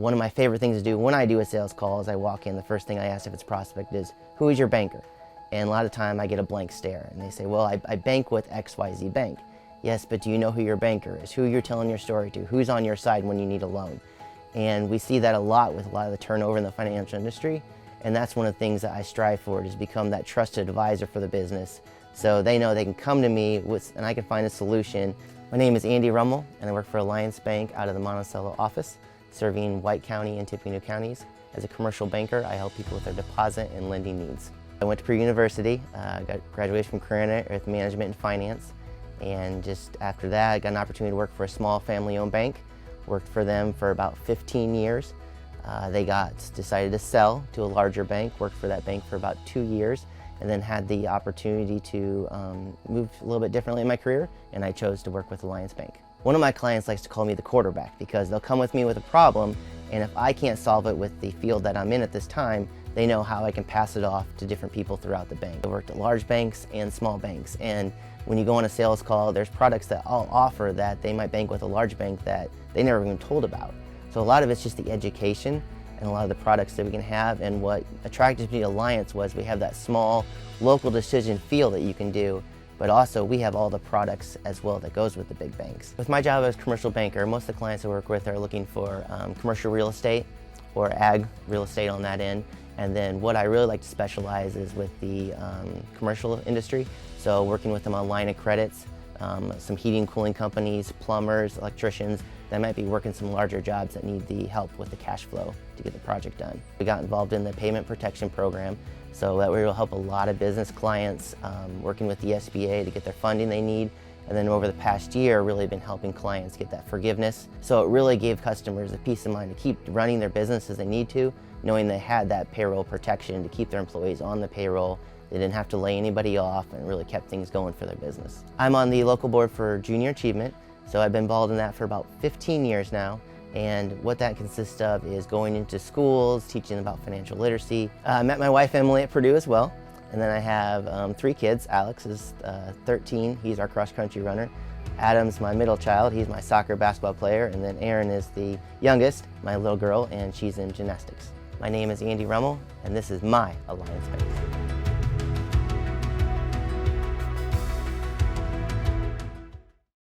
One of my favorite things to do when I do a sales call is I walk in, the first thing I ask if it's a prospect is, who is your banker? And a lot of the time I get a blank stare and they say, well, I bank with XYZ Bank. Yes, but do you know who your banker is? Who you're telling your story to? Who's on your side when you need a loan? And we see that a lot with a lot of the turnover in the financial industry. And that's one of the things that I strive for, is become that trusted advisor for the business. So they know they can come to me and I can find a solution. My name is Andy Rummel and I work for Alliance Bank out of the Monticello office, serving White County and Tippecanoe counties. As a commercial banker, I help people with their deposit and lending needs. I went to pre-university, graduated from career with management and finance, and just after that I got an opportunity to work for a small family-owned bank. Worked for them for about 15 years. They decided to sell to a larger bank, worked for that bank for about 2 years, and then had the opportunity to move a little bit differently in my career, and I chose to work with Alliance Bank. One of my clients likes to call me the quarterback because they'll come with me with a problem, and if I can't solve it with the field that I'm in at this time, they know how I can pass it off to different people throughout the bank. I worked at large banks and small banks, and when you go on a sales call, there's products that I'll offer that they might bank with a large bank that they never even told about. So a lot of it's just the education and a lot of the products that we can have, and what attracted me to Alliance was we have that small local decision feel that you can do, but also we have all the products as well that goes with the big banks. With my job as a commercial banker, most of the clients I work with are looking for commercial real estate or ag real estate on that end. And then what I really like to specialize is with the commercial industry. So working with them on line of credits, some heating and cooling companies, plumbers, electricians that might be working some larger jobs that need the help with the cash flow to get the project done. We got involved in the payment protection program, so that we will help a lot of business clients working with the SBA to get their funding they need. And then over the past year, really been helping clients get that forgiveness. So it really gave customers a peace of mind to keep running their business as they need to, knowing they had that payroll protection to keep their employees on the payroll. They didn't have to lay anybody off, and really kept things going for their business. I'm on the local board for Junior Achievement, so I've been involved in that for about 15 years now. And what that consists of is going into schools, teaching about financial literacy. I met my wife Emily at Purdue as well. And then I have 3 kids. Alex is 13, he's our cross-country runner. Adam's my middle child, he's my soccer basketball player. And then Erin is the youngest, my little girl, and she's in gymnastics. My name is Andy Rummel, and this is my Alliance Bank.